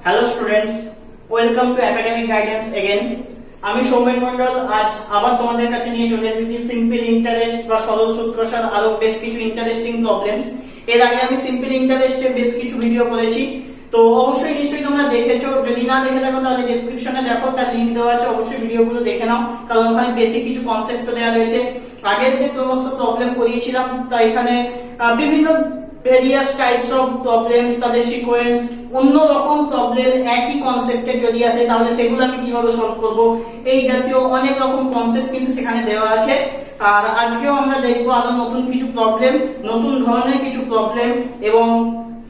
Hello students, welcome to academic guidance again. আমি সৌমেন মন্ডল আজ আবার তোমাদের কাছে নিয়ে চলে এসেছি সিম্পল ইন্টারেস্ট বা সরল সূত্রসার আরো বেশ কিছু ইন্টারেস্টিং প্রবলেমস। এর আগে আমি সিম্পল ইন্টারেস্টে বেশ কিছু ভিডিও করেছি, তো অবশ্যই নিশ্চয়ই তোমরা দেখেছো। যদি না দেখে থাকো তাহলে ডেসক্রিপশনে দেখো, তার লিংক দেওয়া আছে, অবশ্যই ভিডিওগুলো দেখে নাও, কারণ ওখানে বেসিক কিছু কনসেপ্ট দেওয়া রয়েছে। আগের যে সমস্ত প্রবলেম করিয়েছিলাম তা এখানে বিভিন্ন ভেরিয়াস টাইপস অফ প্রবলেমস, তাদের সিকোয়েন্স, অন্য রকম প্রবলেম একই কনসেপ্টে যদি আসে তাহলে সেগুলো আমি কিভাবে সলভ করব, এই জাতীয় অনেক রকম কনসেপ্ট কিন্তু সেখানে দেওয়া আছে। আর আজকেও আমরা দেখবো আরো নতুন কিছু প্রবলেম, নতুন ধরনের কিছু প্রবলেম, এবং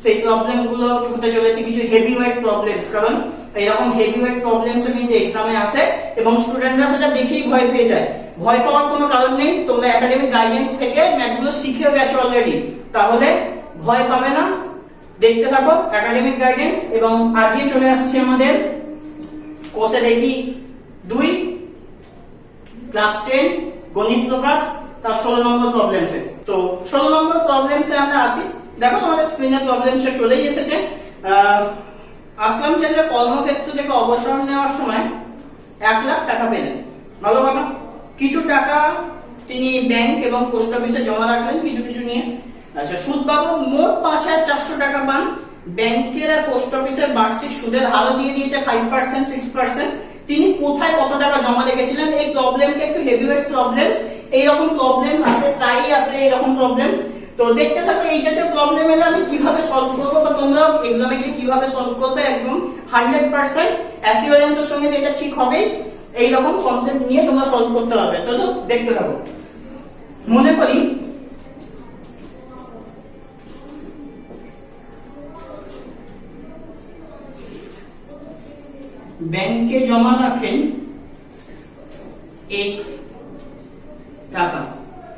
সেই প্রবলেমগুলো হতে চলেছে কিছু হেভিওয়েট প্রবলেমস, কারণ এইরকম হেভিওয়েট প্রবলেমসও কিন্তু এক্সামে আসে এবং স্টুডেন্টরা সেটা দেখেই ভয় পেয়ে যায়। ভয় পাওয়ার কোনো কারণ নেই, তোমরা একাডেমিক গাইডেন্স থেকে ম্যাথগুলো শিখেও গেছো অলরেডি, তাহলে ভয় পাবে না। দেখতে থাকো একাডেমিক গাইডেন্স। এবং আজকে চলে আসছে আমাদের কোর্সে দেখি 2 ক্লাস 10 গণিত প্রকাশ তার 16 নম্বর প্রবলেমসে। তো 16 নম্বর প্রবলেমসে আমরা আসি। দেখো আমাদের স্ক্রিনে প্রবলেমসটা চলেই এসেছে। আসলাম চাচা কর্মক্ষেত্র থেকে অবসর নেওয়ার সময় 1 লাখ টাকা পেলেন। ভালো কথা। কিছু টাকা তিনি ব্যাংক এবং পোস্ট অফিসে জমা রাখলেন কিছু কিছু নিয়ে। আচ্ছা, সুদ বাবদ মোট 5,400 টাকা পান। ব্যাংকের আর পোস্ট অফিসের বার্ষিক সুদের হারও দিয়ে দিয়েছে 5%, 6%। তিনি কোথায় কত টাকা জমা রেখেছিলেন? এই প্রবলেমটা একটু হেভিওয়েট প্রবলেমস, এইরকম প্রবলেমস আসে, প্রায়ই আসে এইরকম প্রবলেম। তো দেখতে থাকো এই জাতীয় প্রবলেম এলে আমি কিভাবে সলভ করব, বা তোমরা এক্সামে গিয়ে কিভাবে সলভ করবে, একদম 100% অ্যাসিওরেন্সের সঙ্গে যেটা ঠিক হবে এই রকম কনসেপ্ট নিয়ে তোমরা সলভ করতে হবে। তো দেখতে থাকো। মনে করি ব্যাংকে জমা রাখেন x টাকা।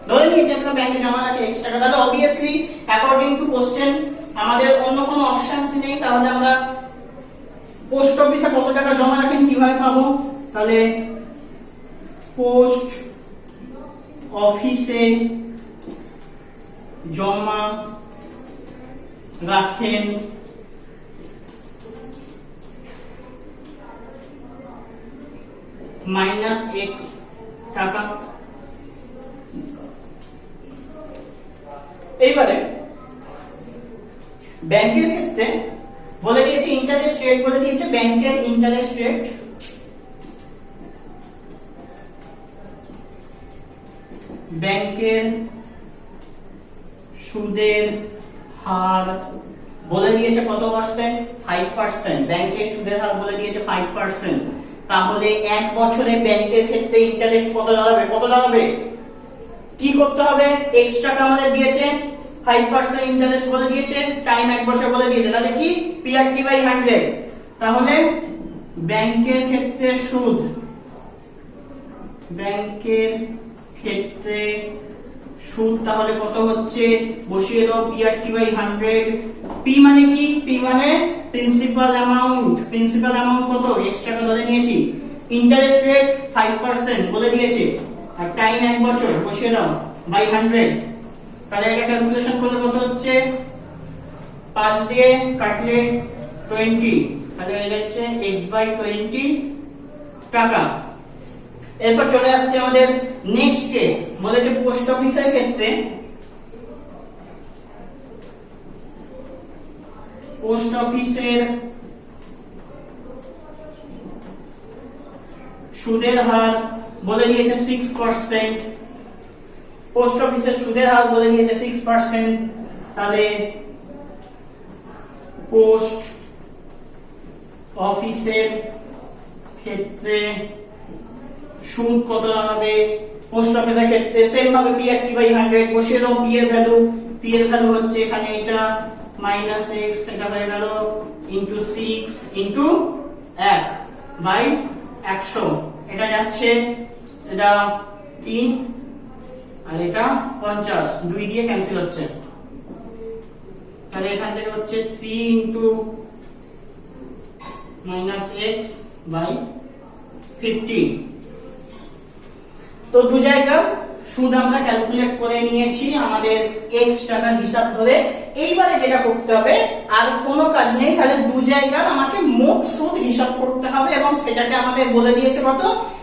ধরে নিয়েছি আমরা ব্যাংকে জমা রাখে x টাকা, তাহলে অবভিয়াসলি অ্যাকর্ডিং টু কোশ্চেন আমাদের অন্য কোনো অপশনস নেই। তাহলে আমরা পোস্ট অফিসে কত টাকা জমা রাখেন কিভাবে পাবো? তাহলে পোস্ট অফিসে জমা রাখেন -x টাকা। এইবারে ব্যাংকের ক্ষেত্রে বলে দিয়েছে ইন্টারেস্ট রেট, বলে দিয়েছে ব্যাংকের ইন্টারেস্ট রেট ব্যাংকের সুদের হার বলে দিয়েছে কত পার্সেন্ট? 5%। ব্যাংকের সুদের হার বলে দিয়েছে 5%। তাহলে 1 বছরে ব্যাংকের ক্ষেত্রে ইন্টারেস্ট কত দাঁড়াবে? কি করতে হবে? x টাকা আমাদের দিয়েছে, 5% ইন্টারেস্ট বলে দিয়েছে, টাইম 1 বছর বলে দিয়েছে, তাহলে কি PRT/100। তাহলে ব্যাংকের ক্ষেত্রে সুদ, তাহলে কত হচ্ছে বসিয়ে দাও, PRT/100। P মানে কি? P মানে প্রিন্সিপাল অ্যামাউন্ট। প্রিন্সিপাল অ্যামাউন্ট কত? x টাকা ধরে নিয়েছি। ইন্টারেস্ট রেট 5% বলে দিয়েছে, আর টাইম 1 বছর, বসিয়ে দাও বাই 100। তাহলে এটা ক্যালকুলেশন করলে কত হচ্ছে? 5 দিয়ে কাটলে 20, তাহলে এটা হচ্ছে x/20 টাকা। এরপর চলে আসছে আমাদের নেক্সট কেস। বলেছে পোস্ট অফিসের ক্ষেত্রে পোস্ট অফিসের সুদের হার বলে দিয়েছে 6%। পোস্ট অফিসের সুদের হার বলে দিয়েছে 6%। তাহলে পোস্ট অফিসের ক্ষেত্রে সুদ কত দাঁড়াবে? পোস্ট অফিসের ক্ষেত্রে সেম ভাবে PRT/100 বসিয়ে দাও। p এর ভ্যালু হচ্ছে এখানে এটা -x, এটা হয়ে গেল ইনটু 6 ইনটু 1/100। এটা যাচ্ছে, এটা 3 আর এটা 50, 2 দিয়ে ক্যান্সেল হচ্ছে। তাহলে এখান থেকে হচ্ছে 3 ইনটু -x/50। তো দু জায়গা সুদ আমরা ক্যালকুলেট করে নিয়েছি আমাদের x টাকার হিসাব ধরে। এইবারে যেটা করতে হবে আর কোনো কাজ নেই, তাহলে দু জায়গার আমাকে মোট সুদ হিসাব করতে হবে এবং সেটাকে আমাদের বলে দিয়েছে কত,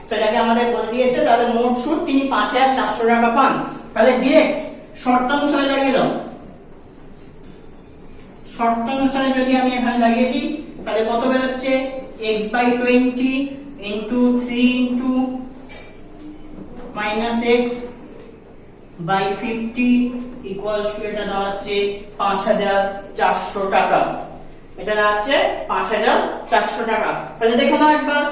সেটাকে আমাদের বলে দিয়েছে তাহলে মোট সুদ তিনি 5400 টাকা পান। তাহলে ডিরেক্ট শর্তানুসারে লাগিয়ে দাও, শর্তানুসারে যদি আমি এখানে লাগিয়ে দিই তাহলে কত বেরোচ্ছে, x/20 into 3 into -x/50 equals to এটা দাঁড়াচ্ছে 5400 টাকা, এটা দাঁড়াচ্ছে 5400 টাকা। তাহলে দেখো না একবার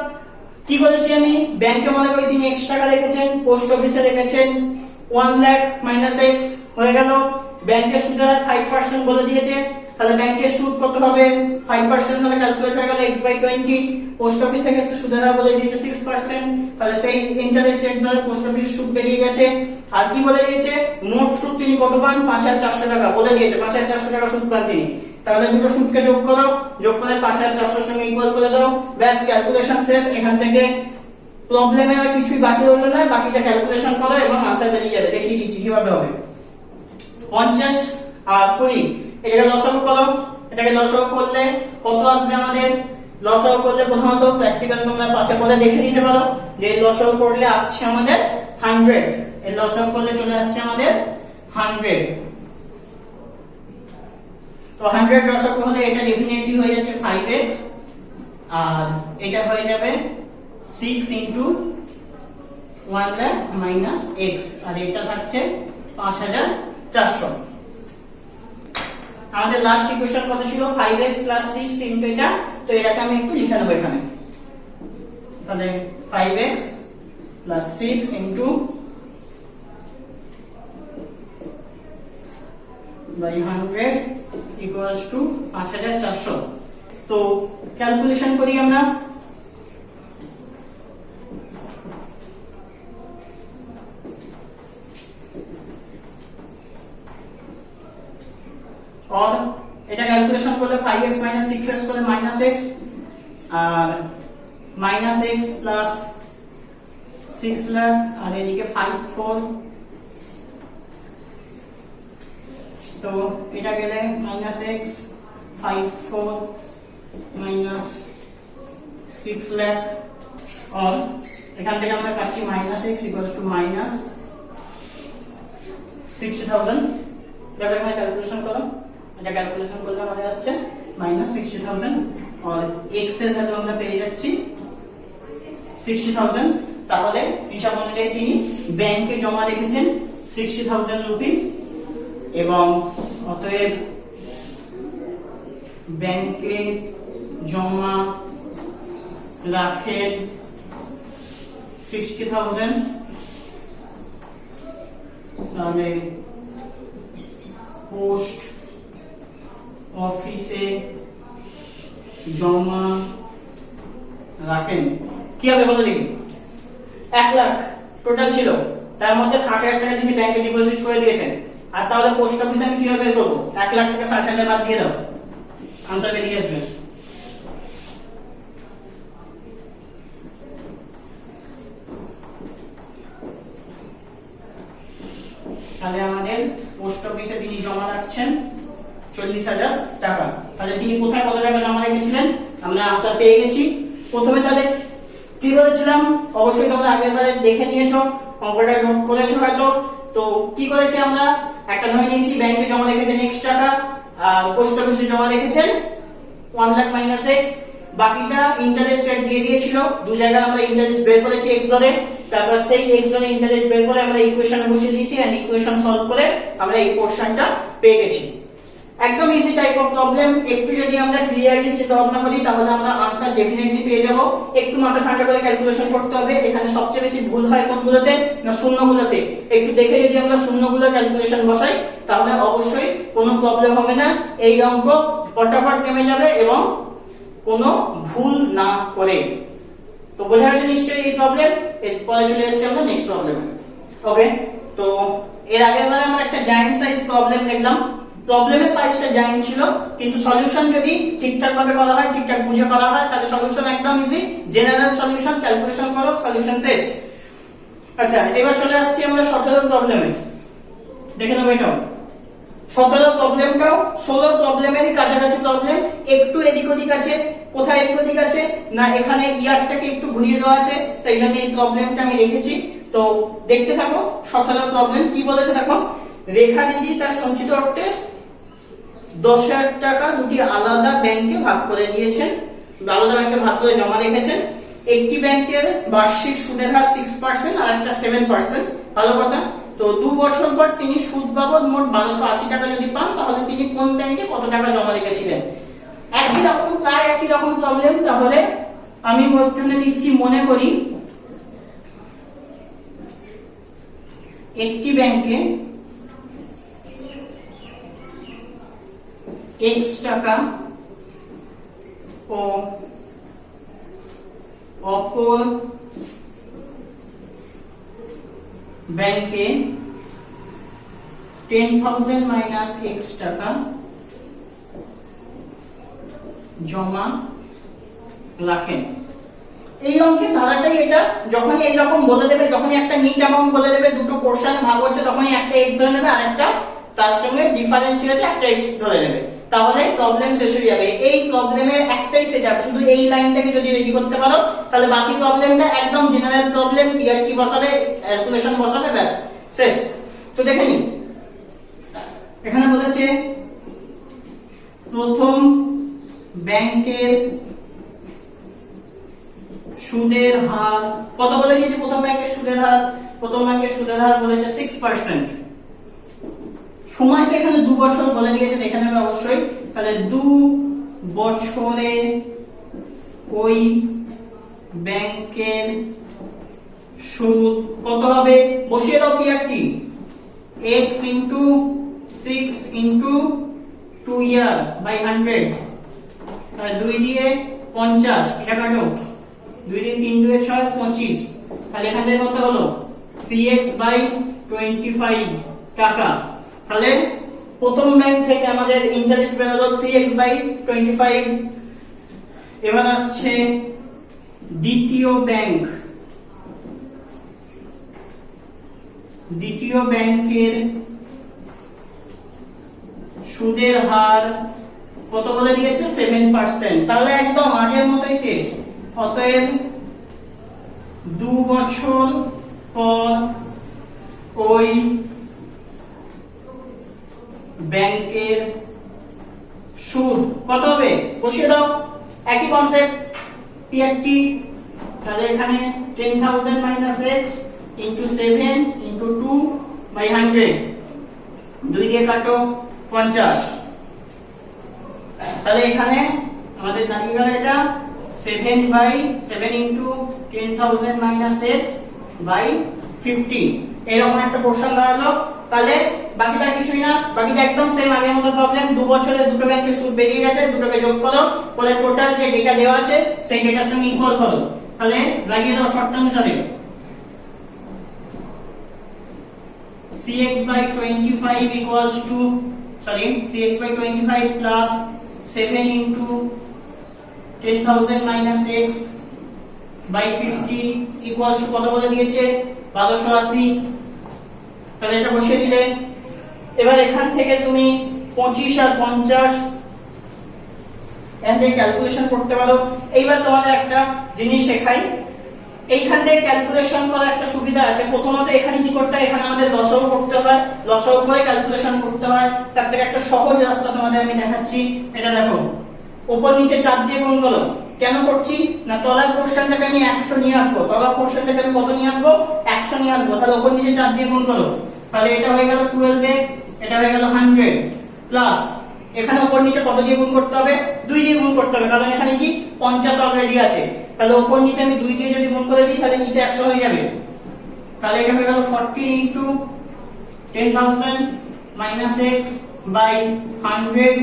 কি বলেছি আমি, ব্যাংকে মনে করি তিনি x টাকা রেখেছেন, পোস্ট অফিসে রেখেছেন 1 লাখ মাইনাস x হয়ে গেল, ব্যাংকের সুদের হার 5% বলে দিয়েছে, তাহলে ব্যাংকের সুদ কত হবে 5% হলে ক্যালকুলেট হয়ে গেল x/20, পোস্ট অফিসের ক্ষেত্রে সুদের হার বলে দিয়েছে 6%, তাহলে সেই ইন্টারেস্ট রেট ধরে পোস্ট অফিসের সুদ বেরিয়ে গেছে। আর কি বলে দিয়েছে, মোট সুদ তিনি কত পান 5400 টাকা বলে দিয়েছে, 5400 টাকা সুদ পান তিনি। তাহলে দুটো সুদকে যোগ করো, যোগ করে 5400 এর সঙ্গে ইকুয়াল করে দাও, ব্যাস ক্যালকুলেশন শেষ। এখান থেকে প্রবলেমে আর কিছুই বাকি রইল না, বাকিটা ক্যালকুলেশন করো এবং आंसर বেরিয়ে যাবে। দেখিয়ে দিচ্ছি কিভাবে হবে। 50 আর 20 এটাকে লসাগু করো, এটাকে লসাগু করলে কত আসবে আমাদের, লসাগু করলে প্রথমত প্র্যাকটিক্যাল তোমরা পাশে করে দেখে নিতে পারো যে লসাগু করলে আসছে আমাদের 100, এর লসাগু করলে চলে আসছে আমাদের 100। তো 100 লসাগু হলে এটা ডেফিনেটলি হয়ে যাচ্ছে 5x আর এটা হয়ে যাবে 6 into 1 lakh minus x আর এটা থাকছে 5400। আমাদের লাস্ট ইকুয়েশন কত ছিল, 5x plus 6 into এটা, তো এটাকে আমি একটু লিখে নেব এখানে, তাহলে 5x plus 6 into by 100 equals to 5400। তো ক্যালকুলেশন করি আমরা, और এটা ক্যালকুলেশন করলে 5x minus 6x করলে -x আর -x plus 6 লাখ আর এদিকে 54, তো এটা গেলে -x 54 minus 6 লাখ और এখান থেকে আমরা পাচ্ছি -x equals to -60,000। দেখো এখানে ক্যালকুলেশন করো, এটা ক্যালকুলেশন করলে আমাদের আসছে -60,000 और x এর ভ্যালু আমরা পেয়ে যাচ্ছি 60,000। তাহলে হিসাব অনুযায়ী তিনি ব্যাংকে জমা রেখেছেন 60,000 রুপিস এবং অতএব ব্যাংকে জমা রাখেন 60,000, তাহলে পোস্ট অফিসে জমা রাখেন কি হবে বলো দেখি, 1 লাখ টোটাল ছিল, তার মধ্যে 60,000 টাকা তিনি ব্যাংকে ডিপোজিট করে দিয়েছেন, আর তাহলে পোস্ট অফিসে আমি কিভাবে বের করব, 1 লাখ থেকে 60,000 বাদ দিয়ে দাও, आंसर বেরিয়ে আসবে। তাহলে আমাদের পোস্ট অফিসে তিনি জমা রাখছেন 40,000 টাকা। তাহলে তিনি কোথায় কত টাকা জমা রেখেছিলেন আমরা आंसर পেয়ে গেছি। প্রথমে তাহলে কি বলেছিলাম, অবশ্যই তোমরা আগের বারে দেখে নিয়েছো, অঙ্কটা নোট করেছো হয়তো। তো কি করেছি আমরা, একটা ধরে নিয়েছি ব্যাংকে জমা রেখেছেন x টাকা, পোস্ট অফিসে জমা রেখেছেন 1 লাখ মাইনাস x, বাকিটা ইন্টারেস্ট রেট দিয়ে দিয়েছিল, দু জায়গায় আমরা ইন্টারেস্ট বের করেছি x ধরে, তারপর সেই x ধরে ইন্টারেস্ট বের করে আমরা ইকুয়েশনে বসিয়ে দিয়েছি এন্ড ইকুয়েশন সলভ করে আমরা এই পোরশনটা পেয়ে গেছি। একদম ইজি টাইপ অফ প্রবলেম, একটু যদি আমরা ক্লিয়ারলি চিন্তা ভাবনা করি তাহলে আমরা आंसर ডেফিনেটলি পেয়ে যাব। একটু মাথা ঠান্ডা করে ক্যালকুলেশন করতে হবে, এখানে সবচেয়ে বেশি ভুল হয় কোনগুলোতে না শূন্যগুলোতে, একটু দেখে যদি আমরা শূন্যগুলো ক্যালকুলেশন বসাই তাহলে অবশ্যই কোনো প্রবলেম হবে না, এই অঙ্ক ফটাফট নেমে যাবে এবং কোনো ভুল না করে। তো বোঝা গেছে নিশ্চয়ই এই প্রবলেম। এরপরে চলে যাচ্ছে আমরা নেক্সট প্রবলেমে। ওকে, তো এর আগের বারে আমরা একটা জায়ান্ট সাইজ প্রবলেম দেখলাম, প্রবলেমের সাইজটা জায়ান্ট ছিল কিন্তু সলিউশন যদি ঠিকঠাক ভাবে করা হয়, ঠিকঠাক বুঝে করা হয় তাহলে সলিউশন একদম ইজি, জেনারেল সলিউশন, ক্যালকুলেশন করো সলিউশন শেষ। আচ্ছা এবার চলে আসছি আমরা 17 প্রবলেমে, দেখে নেব এটা 17 প্রবলেমটাও 16 প্রবলেমেরই কাছাকাছি প্রবলেম, একটু এদিক ওদিক আছে। কোথায় এদিক ওদিক আছে না এখানে ইয়ারটাকে একটু ঘুরিয়ে দেওয়া আছে, সেই জন্য এই প্রবলেমটা আমি রেখেছি। তো দেখতে থাকো 17 প্রবলেম কি বলেছে দেখো। রেখা দিদি তার সঞ্চিত অর্থে 10,000 টাকা দুটি আলাদা ব্যাংকে ভাগ করে দিয়েছেন, আলাদা ব্যাংকে ভাগ করে জমা রেখেছেন। একটি ব্যাংকের বার্ষিক সুদের হার 6% আর একটা 7%, ভালো কথা। তো 2 বছর পর তিনি সুদ বাবদ মোট 1280 টাকা যদি পান তাহলে তিনি কোন ব্যাংকে কত টাকা জমা রেখেছিলেন। একই রকম, প্রায় একই রকম প্রবলেম। তাহলে আমি এখানে লিখছি, মনে করি একটি ব্যাংকে x টাকা ও অপর ব্যাংকে 10,000 মাইনাস x টাকা জমা রাখেন। এই অঙ্কের ধারাটাই এটা, যখনই এইরকম বলে দেবে, যখনই একটা নিট অ্যামাউন্ট বলে দেবে, দুটো পোরশনে ভাগ হচ্ছে, তখনই একটা x ধরে নেবে আর একটা তার সঙ্গে ডিফারেন্সিয়েটে একটা x ধরে নেবে, তাহলে প্রবলেম শেষ হয়ে যাবে। এই প্রবলেমের একটাই সেটআপ, শুধু এই লাইনটাকে যদি রেডি করতে পারো তাহলে বাকি প্রবলেমটা একদম জেনারেল প্রবলেম, পিআরটি বসাবে, ক্যালকুলেশন বসাবে, ব্যাস শেষ। তো দেখে নি, এখানে বলেছে প্রথম ব্যাংকের সুদের হার কত বলে দিয়েছে। প্রথম ব্যাংকের সুদের হার, প্রথম ব্যাংকের সুদের হার বলেছে 6%। সময়টা এখানে 2 বছর বলে দিয়েছে, দেখে নেবে অবশ্যই। তাহলে 2 বছরে ওই ব্যাংকের সুদ কত হবে, বসিয়ে দাও PRT, x into 6 into 2 year by 100, তাহলে 2 দিয়ে 50, এটা কাটো, 2 দিয়ে 3 2 6 25, তাহলে এখান থেকে কত হলো 3x by 25 টাকা। তাহলে প্রথম ব্যাংক থেকে আমাদের ইন্টারেস্ট বের হলো 3x by 25। এবার আসছে দ্বিতীয় ব্যাংক, দ্বিতীয় ব্যাংকের সুদের হার কত বলে দিয়েছে 7%, তাহলে একদম আগের মতোই কেস। অতএব 2 বছর পর ওই ব্যাংকের সুদ কত হবে, বসিয়ে দাও, একই কনসেপ্ট পিআরটি। তাহলে এখানে 10,000 minus x into 7 into 2 by 100, 2 দিয়ে কাটো 50, তাহলে এখানে আমাদের দাঁড়িয়ে গেল এটা 7 by 7 into 10,000 minus x by 50, এরকম একটা পোরশন দাঁড়ালো। তাহলে বাকিটা কিছুই না, বাকিটা একদম সেম আগের মতো প্রবলেম। 2 বছরে দুটো ব্যাংকের সুদ বেরিয়ে গেছে, দুটোকে যোগ করো, করে টোটাল যে ডেটা দেওয়া আছে সেই ডেটার সঙ্গে ইকুয়াল করো, তাহলে লাগিয়ে দাও শর্ত অনুসারে 3x by 25 equals to 3x by 25 plus 7 into 10,000 minus x by 50 equals to কত বলে দিয়েছে 1280, তাহলে এটা বসিয়ে দিলে। এবার এখান থেকে তুমি 25 আর 50 এখান থেকে ক্যালকুলেশন করতে পারো। এইবার তোমাদের একটা জিনিস শেখাই, এইখান থেকে ক্যালকুলেশন করার একটা সুবিধা আছে। প্রথমত এখানে কি করতে হয়, এখানে আমাদের লসাগু করতে হয়, লসাগু করে ক্যালকুলেশন করতে হয়। তার থেকে একটা সহজ রাস্তা তোমাদের আমি দেখাচ্ছি, এটা দেখো, উপর নিচে 4 দিয়ে গুণ করো। কেন করছি না, তলার পোরশনটাকে আমি 100 নিয়ে আসবো, তলার পোরশনটাকে আমি কত নিয়ে আসবো 100 নিয়ে আসবো, তাহলে উপর নিচে 4 দিয়ে গুণ করো, তাহলে এটা হয়ে গেল 12x, এটা হয়ে গেল 100 প্লাস এখানে উপর নিচে কত দিয়ে গুণ করতে হবে 2 দিয়ে গুণ করতে হবে, কারণ এখানে কি 50 অলরেডি আছে। তাহলে উপর নিচে আমি 2 দিয়ে যদি গুণ করে দিই তাহলে নিচে 100 হয়ে যাবে, তাহলে এটা হয়ে গেল 14 into 10,000 minus x by 100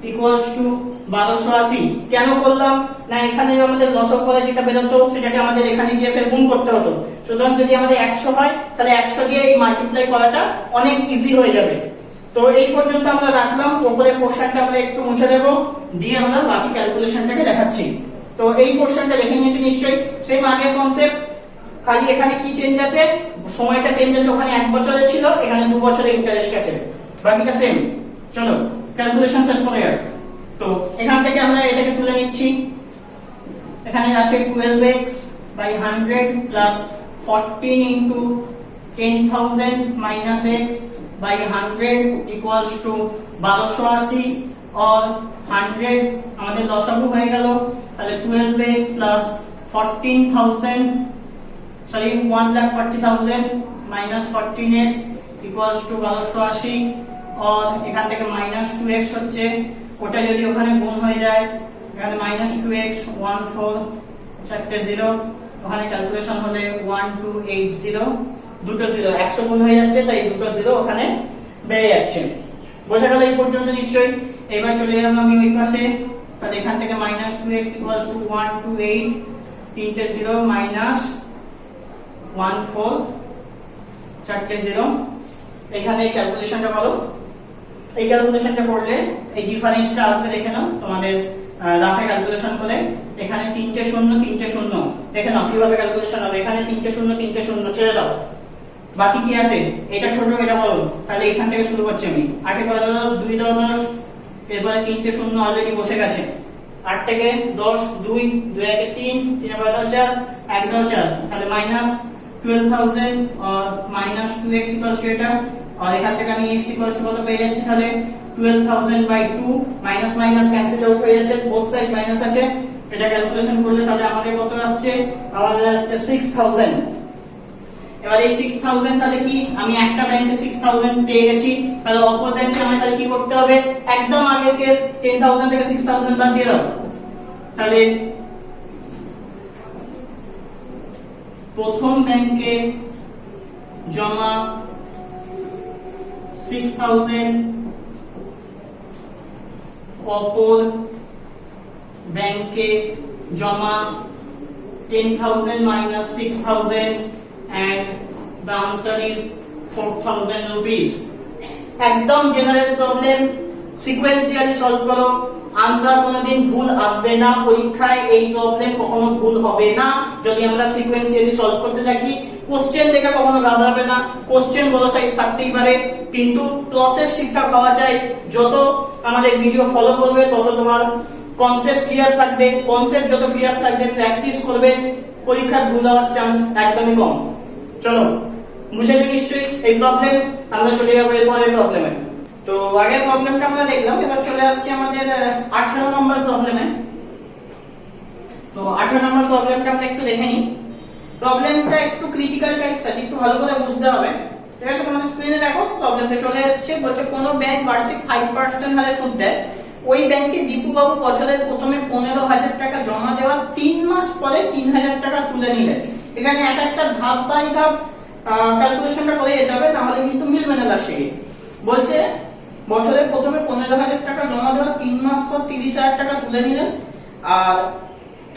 equals to 1280। কেন করলাম না, এখানে আমাদের লসক করে যেটা বেরোতো সেটাকে আমাদের এখানে গিয়ে ফের গুণ করতে হতো। সুতরাং যদি আমাদের 100 হয় তাহলে 100 দিয়ে এই মাল্টিপ্লাই করাটা অনেক ইজি হয়ে যাবে। তো এই পর্যন্ত আমরা রাখলাম, উপরের পোরশনটা আমরা একটু মুছে দেব, দিয়ে আমরা বাকি ক্যালকুলেশনটাকে দেখাচ্ছি। তো এই পোরশনটা দেখে নিয়েছো নিশ্চয়ই, সেম আগের কনসেপ্ট, খালি এখানে কি চেঞ্জ আছে, সময়টা চেঞ্জ আছে, ওখানে 1 বছরে ছিল, এখানে 2 বছরের ইন্টারেস্ট আছে, বাকিটা সেম। চলো ক্যালকুলেশন শেষ করে যাক। তো এখান থেকে আমরা এটাকে তুলে নিচ্ছি। এখানে আছে 12x by 100 plus 14 into 10,000 minus x by 100 equals to 1280 or 100 আমাদের লসাগু হয়ে গেল। তাহলে 12x plus 14,000 sorry 1,40,000 minus 14x equals to 1280 or এখান থেকে minus 2x হচ্ছে, ওটা যদি ওখানে গুণ হয়ে যায় এখানে minus 2x 14 চারটে 0, ওখানে ক্যালকুলেশন হলে 1280, দুটো 0 100 গুণ হয়ে যাচ্ছে, তাই দুটো 0 ওখানে বেড়ে যাচ্ছে। বোঝা গেল এই পর্যন্ত নিশ্চয়ই। এবার চলে যাব আমি ওই পাশে। তাহলে এখান থেকে minus 2x equals to 128, তিনটে 0 minus 14 চারটে 0। এখানে এই ক্যালকুলেশনটা করো। এই ক্যালকুলেশনটা করলে এই ডিফারেন্সটা আসবে, দেখে নাও তোমাদের রাফে ক্যালকুলেশন করে। এখানে তিনটে 0 তিনটে 0, দেখে নাও কিভাবে ক্যালকুলেশন হবে। এখানে তিনটে 0 তিনটে 0 ছেড়ে দাও, বাকি কি আছে? এটা ছোট এটা বড়, তাহলে এখান থেকে শুরু করছি আমি। 8 এ 10 2 10, এরপরে তিনটে 0 অলরেডি বসে গেছে। 8 থেকে 10 2 2 1 3 3 এ 4 1 2 4, তাহলে minus 12,000 और minus 2x equals to এটা, और এখান থেকে আমি x equals to কত পেয়ে যাচ্ছি? তাহলে 12,000 by 2 minus minus cancel out হয়ে যাচ্ছে, বোথ সাইড মাইনাস আছে। এটা ক্যালকুলেশন করলে তাহলে আমাদের কত আসছে? আমাদের আসছে 6,000। এবার এই 6,000 তাহলে কি আমি একটা ব্যাংকে 6,000 পেয়ে গেছি, তাহলে অপর ব্যাংকে আমাকে তাহলে কি করতে হবে? একদম আগের কেস 10,000 থেকে 6,000 বাদ দিয়ে দাও। তাহলে প্রথম ব্যাংকে জমা 6,000, অপর ব্যাংকে জমা 10,000 minus 6,000 and the answer is 4,000 rupees। একদম জেনারেল প্রবলেম, সিকোয়েন্সিয়ালি সলভ করো, আনসার কোনোদিন ভুল আসবে না। পরীক্ষায় এই প্রবলেম কখনো ভুল হবে না যদি আমরা সিকোয়েন্সিয়ালি সলভ করতে থাকি। কোশ্চেন দেখে কখনো ঘাবড়াবে না, কোশ্চেন বড় সাইজ থাকতেই পারে, কিন্তু প্রসেস ঠিকঠাক হওয়া চাই। যত আমাদের ভিডিও ফলো করবে তত তোমার কনসেপ্ট ক্লিয়ার থাকবে, কনসেপ্ট যত ক্লিয়ার থাকবে প্র্যাকটিস করবে, পরীক্ষার ভুল হওয়ার চান্স একদমই কম। চলো বুঝেছো নিশ্চয়ই এই প্রবলেম। আমরা চলে যাবো এরপরের প্রবলেমে। তো আগের প্রবলেমটা আমরা দেখলাম, এবার চলে আসছে আমাদের 18 নম্বর প্রবলেমে। তো 18 নম্বর প্রবলেমটা আমরা একটু দেখে নিই। প্রবলেমটা একটু ক্রিটিক্যাল টাইপস আছে, একটু ভালো করে বুঝতে হবে। ঠিক আছে, তোমাদের স্ক্রিনে দেখো প্রবলেমটা চলে এসেছে। বলছে কোন ব্যাংক বার্ষিক 5% হারে সুদ দেয়, ওই ব্যাংকে দীপুবাবু বছরের প্রথমে 15,000 টাকা জমা দেওয়ার 3 মাস পরে 3,000 টাকা তুলে নিলেন। এখানে এক একটা ধাপ বাই ধাপ ক্যালকুলেশনটা করে যেতে হবে, তাহলে কিন্তু মিলবে না লাস্টে। বলছে বছরের প্রথমে 15,000 টাকা জমা দেওয়ার 3 মাস পর 30,000 টাকা তুলে নিলেন, আর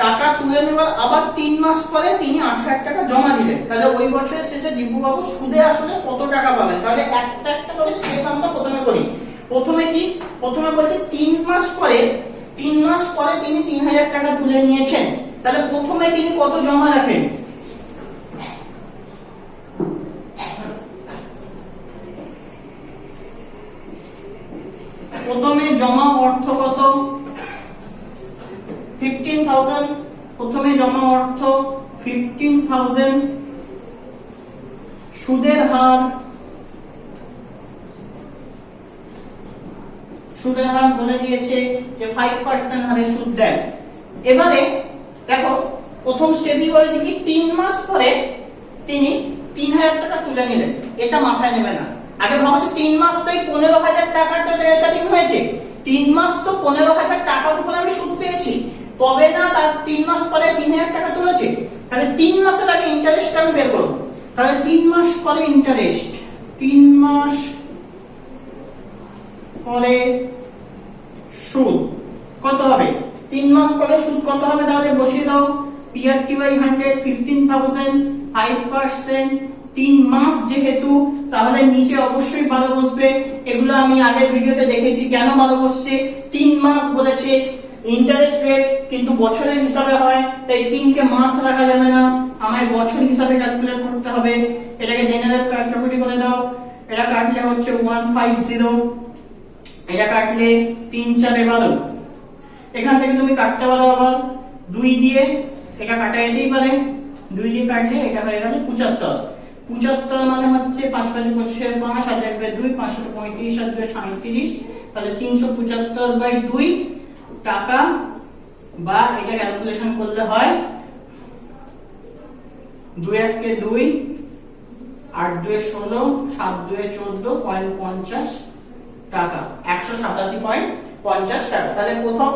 টাকা তুলে নেওয়ার আবার 3 মাস পরে তিনি 8,000 টাকা জমা দিলেন। তাহলে ওই বছরের শেষে দীপুবাবু সুদে আসলে কত টাকা পাবেন? তাহলে একটা একটা করে স্টেপ আমরা প্রথমে করি। প্রথমে কি? প্রথমে বলছে 3 মাস পরে তিনি 3,000 টাকা তুলে নিয়েছেন। তাহলে প্রথমে তিনি কত জমা রাখেন? প্রথমে জমা অর্থ কত? 15,000। প্রথমে জমা অর্থ 15,000। সুদের হার বলে দিয়েছে যে 5% হারে সুদ দেয়। এবারে দেখো প্রথম স্টেপই বলেছে কি 3 মাস পরে তিনি 3,000 টাকা তুলে নিলেন। এটা মাথায় নেবে না, আগে ভাবছো 3 মাস তো এই 15,000 টাকাটা রেকারিং হয়েছে, 3 মাস তো 15,000 টাকার উপর আমি সুদ পেয়েছি, তবে না তার 3 মাস পরে 3,000 টাকা তুলেছে। তাহলে 3 মাসের আগে ইন্টারেস্ট আমি বের করব। তাহলে 3 মাস পরে ইন্টারেস্ট, 3 মাস পরে সুদ কত হবে? 3 মাস পরে সুদ কত হবে? তাহলে বসিয়ে দাও PRT/100 15,000 5%, 3 মাস যেহেতু, তাহলে নিচে অবশ্যই 12 বসবে। এগুলো আমি আগের ভিডিওতে দেখেছি কেন 12 বসছে। 3 মাস বলেছে, ইন্টারেস্ট রেট কিন্তু বছরের হিসাবে হয়, তাই 3 কে মাস রাখা যাবে না, আমায় বছর হিসাবে ক্যালকুলেট করতে হবে। এটাকে জেনারেল ক্যালকুলেট করে দাও, এটা কাটলে হচ্ছে 150। এটা কাটলে 3 4 12, এখান থেকে তুমি কাটতে পারো আবার 2 দিয়ে, এটা কাটা যেতেই পারে, 2 দিয়ে কাটলে এটা হয়ে গেল 75। 75 মানে হচ্ছে 5 5 25 5 আর দেখবে 2 535 আর 2 37, তাহলে 375/2 টাকা, বা এটা ক্যালকুলেশন করলে হয় 2 1 কে 2, 8 2 16, 7 2 14.50 টাকা, 187.50 টাকা। তাহলে প্রথম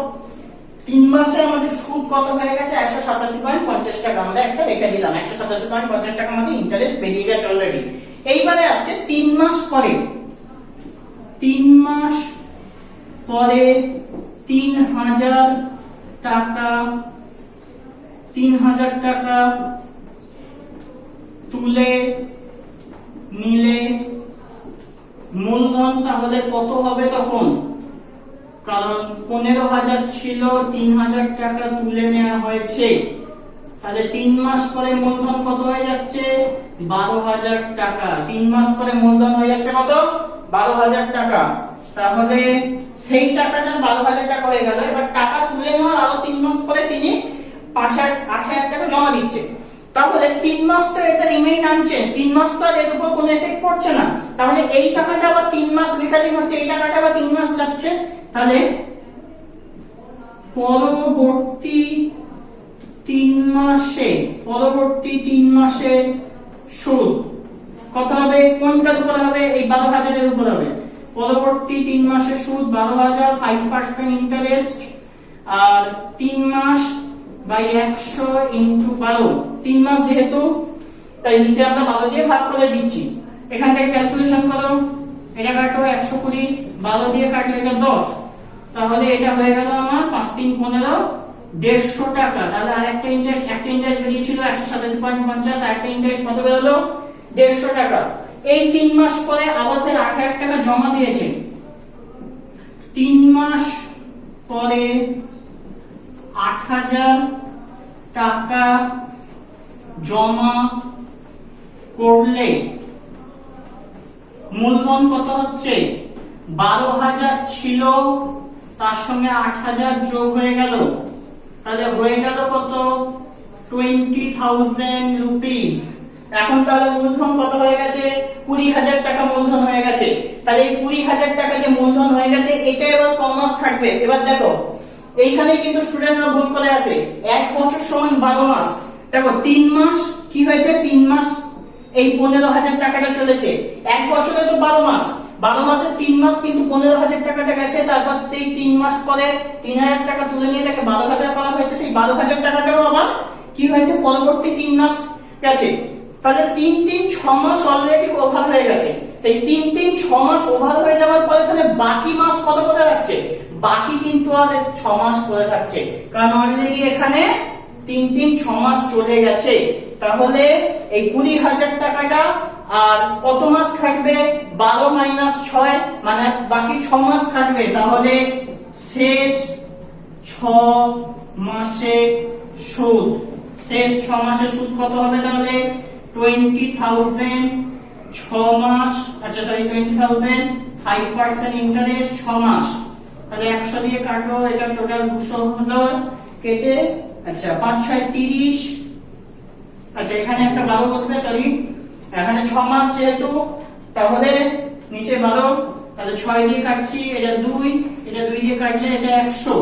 3 মাসে আমাদের সুদ কত হয়ে গেছে? 187.50 টাকা। আমরা একটা রেখে দিলাম, 187.50 টাকা আমাদের ইন্টারেস্ট বেরিয়ে গেছে অলরেডি। এইবারে আসছে 3 মাস পরে। 3 মাস পরে 3000 টাকা, 3000 টাকা তুলে নিলে মূলধন তাহলে কত হবে তখন? কারণ 15,000 ছিল, 3000 টাকা তুলে নেওয়া হয়েছে, তাহলে 3 মাস পরে মূলধন কত হয়ে যাচ্ছে? 12,000 টাকা। 3 মাস পরে মূলধন হয়ে যাচ্ছে কত? 12,000 টাকা। তাহলে সেই টাকাটা 12,000 টাকা হয়ে গেল। এবার টাকা তুলে নেওয়ার আরো 3 মাস পরে তিনি 8,000 টাকা জমা দিচ্ছে। তাহলে 3 মাস তো এটা রিমেইন আনচেঞ্জ, 3 মাস তো আর এর উপর কোনো এফেক্ট পড়ছে না। তাহলে এই টাকাটা আবার 3 মাস রিকারিং হচ্ছে, এই টাকাটা আবার 3 মাস যাচ্ছে। তাহলে পরবর্তী 3 মাসে সুদ কত হবে? কোনটার উপর হবে? এই 12,000 এর উপর হবে। পরবর্তী 3 মাসে সুদ 12,000, 5% ইন্টারেস্ট, আর 3 মাস বাই 100 ইনটু 12, 3 মাস যেহেতু তাই নিচে আমরা 12 দিয়ে ভাগ করে দিচ্ছি। এখান থেকে ক্যালকুলেশন করো, এটা কাটো 120, 12 দিয়ে কাটলে এটা 10, তাহলে এটা হয়ে গেল আমার 5 3 15, 150 টাকা। তাহলে আরেকটা ইন্টারেস্ট, একটা ইন্টারেস্ট বেরিয়েছিল 187.50, আরেকটা ইন্টারেস্ট কত বেরোলো? 150 টাকা। এই 3 মাস পরে আবার ফের 8,000 টাকা জমা দিয়েছে। 3 মাস পরে 8,000 টাকা জমা করলে মূলধন কত হচ্ছে? 12,000 ছিল, তার সঙ্গে 8,000 যোগ হয়ে গেল, তাহলে হয়ে গেল কত? 20,000 রুপিস। এখন তাহলে মূলধন কত হয়ে গেছে? 20,000 টাকা মূলধন হয়ে গেছে। তাহলে এই 20,000 টাকা যে মূলধন হয়ে গেছে, এটা এবার কমাস খাটবে। এবার দেখো এইখানে কিন্তু স্টুডেন্টরা ভুল করে আসে, 1 বছর সমান 12 মাস। দেখো 3 মাস কি হয়েছে? 3 মাস এই 15,000 টাকাটা চলেছে, 1 বছরে তো 12 মাস, 12 মাসে 3 মাস কিন্তু 15,000 টাকাটা গেছে। তারপর সেই 3 মাস পরে 3,000 টাকা তুলে নিয়ে তাকে 12,000 করা হয়েছে। সেই 12,000 টাকাটাও আবার কি হয়েছে? পরবর্তী 3 মাস গেছে। তাহলে 3 3 6 মাস অলরেডি ওভার হয়ে গেছে। সেই 3 3 6 মাস ওভার হয়ে যাওয়ার পরে তাহলে বাকি মাস কত পড়ে যাচ্ছে? বাকি কিন্তু আর 6 মাস পড়ে থাকছে, কারণ অলরেডি এখানে 3 3 6 মাস চলে গেছে। তাহলে এই 20,000 টাকাটা আর কত মাস খাটবে? 12 মাইনাস 6, মানে বাকি 6 মাস খাটবে। তাহলে শেষ 6 মাসে সুদ, শেষ 6 মাসে সুদ কত হবে? তাহলে 20,000 6 মাস, আচ্ছা সরি 20,000, 5% ইন্টারেস্ট 6 মাস, তাহলে 100 দিয়ে কাটো, এটা টোটাল 200 হলো, কেটে আচ্ছা 5 6 30, আচ্ছা এখানে একটা 12 বসবে, সরি এখানে 6 মাস যেহেতু, তাহলে নিচে 12, তাহলে 6 দিয়ে কাটছি, এটা 2, এটা 2 দিয়ে কাটলে এটা 100,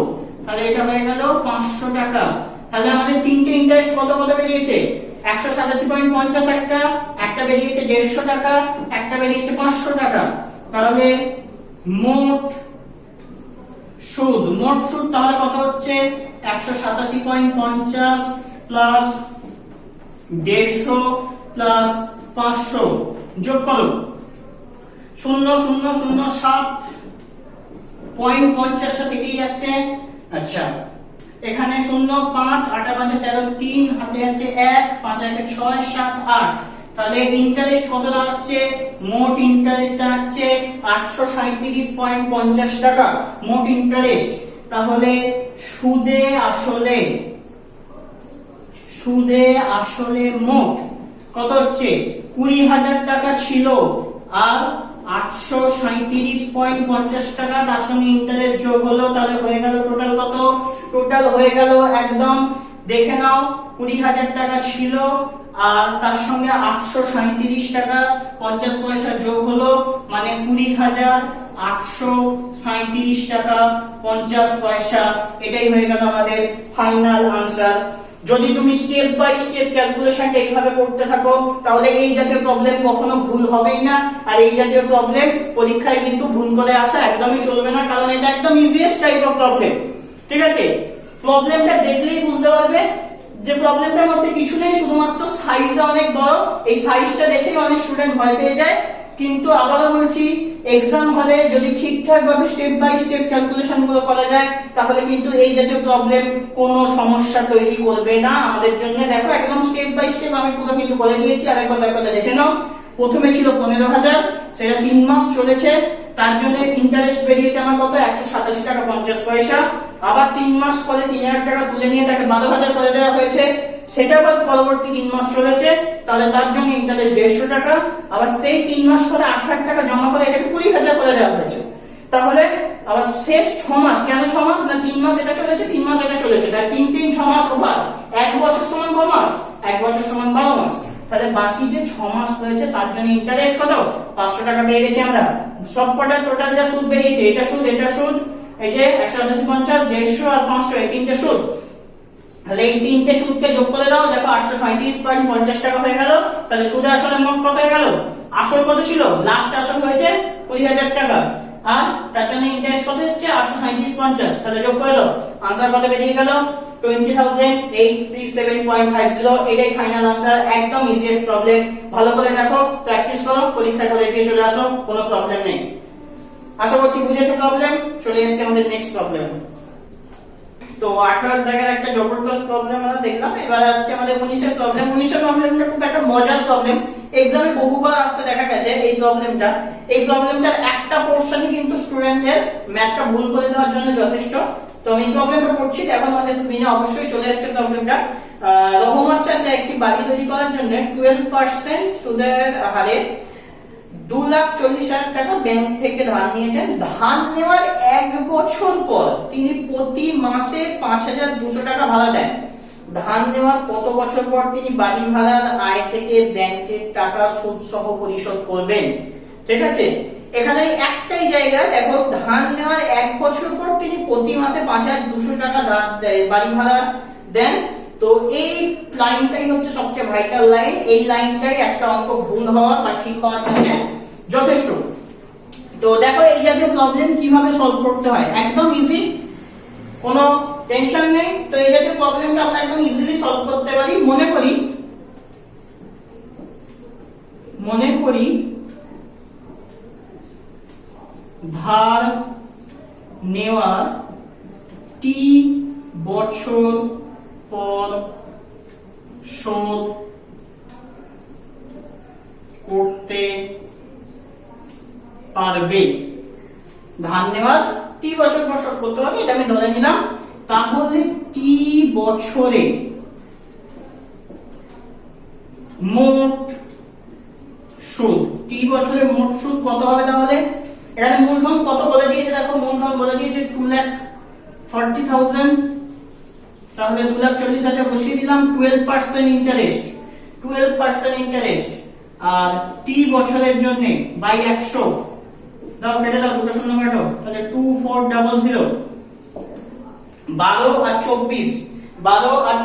তাহলে এটা হয়ে গেল 500 টাকা। তাহলে আমাদের তিনটে ইন্টারেস্ট কত কত বেরিয়েছে? 187.50 একটা বেরিয়েছে 150 টাকা, একটা বেরিয়েছে 500 টাকা। তাহলে মোট সুদ তাহলে কত হচ্ছে? 187.50 প্লাস 150 প্লাস 500 যোগ করো, 0.50 থেকেই যাচ্ছে। আচ্ছা এখানে 0 5 8 5 13 3 হাতে আছে 1 5 1 6 7 8, তাহলে ইন্টারেস্ট কত দাঁড়াচ্ছে? মোট ইন্টারেস্ট দাঁড়াচ্ছে 837.50 টাকা মোট ইন্টারেস্ট। তাহলে সুদে আসলে মোট কত হচ্ছে? 20,000 টাকা ছিল আর 837.50 টাকা, তার সঙ্গে ইন্টারেস্ট যোগ হলো, তাহলে হয়ে গেল টোটাল কত? টোটাল হয়ে গেল একদম দেখে নাও 20,000 টাকা ছিল, আর তার সঙ্গে 837 টাকা 50 পয়সা যোগ হলো, মানে 20,837 টাকা 50 পয়সা। এটাই হয়ে গেল আমাদের ফাইনাল আনসার। যদি তুমি স্টেপ বাই স্টেপ ক্যালকুলেশনটা এইভাবে করতে থাকো, তাহলে এই জাতীয় প্রবলেম কখনো ভুল হবেই না। আর এই জাতীয় প্রবলেম পরীক্ষায় কিন্তু ভুল করে আসা একদমই চলবে না, কারণ এটা একদম ইজিয়েস্ট টাইপ অফ প্রবলেম। ঠিক আছে, প্রবলেমটা দেখলেই বুঝতে পারবে যে প্রবলেমটার মধ্যে কিছু নেই, শুধুমাত্র সাইজটা অনেক বড়। এই সাইজটা দেখেই অনেক স্টুডেন্ট ভয় পেয়ে যায়। কিন্তু আবারও বলছি, এক্সাম হলে যদি ঠিকঠাক ভাবে স্টেপ বাই স্টেপ ক্যালকুলেশন গুলো করা যায়, তাহলে কিন্তু এই জাতীয় প্রবলেম কোনো সমস্যা তৈরি করবে না আমাদের জন্য। দেখো একদম স্টেপ বাই স্টেপ আমি পুরো কিন্তু বলে দিয়েছি, আরেকবার দেখে নাও। প্রথমে ছিল 15,000, সেটা 3 মাস চলেছে, তার জন্য ইন্টারেস্ট বেরিয়েছে আমার কত? 187 টাকা 50 পয়সা। আবার 3 মাস পরে 3,000 টাকা তুলে নিয়ে তাকে 12,000 করে দেওয়া হয়েছে, সেটা আবার পরবর্তী 3 মাস চলেছে, তাহলে তার জন্য ইন্টারেস্ট 150 টাকা। আবার সেই 3 মাস পরে 8,000 টাকা জমা করে এটাকে 20,000 করে দেওয়া হয়েছে। তাহলে আবার শেষ 6 মাস, কেন 6 মাস না 3 মাস এটা চলেছে, 3 মাস এটা চলেছে, তাই 3 6 মাস ওভার 1 বছর সমান কত মাস? 1 বছর সমান 12 মাস। তাহলে বাকি যে 6 মাস রয়েছে তার জন্য ইন্টারেস্ট কত? 500 টাকা পেয়ে গেছি আমরা। সবকটা টোটাল যা সুদ বেরিয়েছে, এটা সুদ, এই যে 188, 50, 150 আর 500, এই তিনটে সুদ। তাহলে এই তিনটে সুদকে যোগ করে দাও, দেখো 837.50 টাকা হয়ে গেল। তাহলে সুদে আসলে মোট কত হয়ে গেল? আসল কত ছিল? লাস্ট আসল হয়েছে 20,000 টাকা, আর তার জন্য ইন্টারেস্ট কত এসেছে? 837.50। তাহলে যোগ করে দাও, আনসার কত বেরিয়ে গেল? 20,837.50। এটাই ফাইনাল আনসার। একদম ইজিয়েস্ট প্রবলেম। ভালো করে দেখো, প্র্যাকটিস করো, পরীক্ষা করে দিয়ে চলে আসো, কোনো প্রবলেম নেই। আশা করছি বুঝেছো প্রবলেম। চলে যাচ্ছে আমাদের নেক্সট প্রবলেম। তো 18 জায়গায় একটা জবরদস্ত প্রবলেম আমরা দেখলাম, এবার আসছে আমাদের 19 প্রবলেম। 19 প্রবলেমটা খুব একটা মজার প্রবলেম, এক্সামে বহুবার আসতে দেখা গেছে এই প্রবলেমটার একটা পোরশনই কিন্তু স্টুডেন্টদের ম্যাথটা ভুল করে দেওয়ার জন্য যথেষ্ট। তো আমি প্রবলেমটা পড়ছি, এখন আমাদের স্ক্রিনে অবশ্যই চলে আসছে প্রবলেমটা। রহমত চাচা একটি বাড়ি তৈরি করার জন্য 12% সুদের হারে 2,40,000 টাকা ব্যাংক থেকে ধার নিয়েছেন। ধার নেওয়ার 1 বছর পর তিনি প্রতি মাসে 5,200 টাকা ভাড়া দেন। ধার নেওয়ার কত বছর পর তিনি বাড়ি ভাড়ার আয় থেকে ব্যাংকের টাকা সুদ সহ পরিশোধ করবেন? ঠিক আছে, এখানে একটাই জায়গা দেখো, ধার নেওয়ার 1 বছর পর তিনি প্রতি মাসে 5,200 টাকা বাড়ি ভাড়া দেন। তো এই লাইনটাই হচ্ছে সবচেয়ে ভাইটাল লাইন। এই লাইনটাই একটা অঙ্ক ভুল হওয়া বা ঠিক হওয়ার জন্য যথেষ্ট। তো দেখো এই জাতীয় প্রবলেম কিভাবে সলভ করতে হয়, একদম ইজি, কোনো টেনশন নেই। তো এই জাতীয় প্রবলেমকে আমরা একদম ইজিলি সলভ করতে পারি। মনে করি ধার নেওয়ার T বছর পর শোধ করতে পারবে। ধার নেওয়ার T বছর পর শোধ করতে পারবে, এটা আমি ধরে নিলাম। তাহলে T বছরে মোট সুদ, T বছরে মোট সুদ কত হবে? তাহলে এখানে মূলধন কত বলে দিয়েছে, দেখো মূলধন বলে দিয়েছে 2,40,000। তাহলে 2,40,000 বসিয়ে দিলাম। 12% ইন্টারেস্ট, আর T বছরের জন্য বাই 100 দাও, কেটে দাও, দুটো শূন্য কাটো, তাহলে 2,400। 12 আর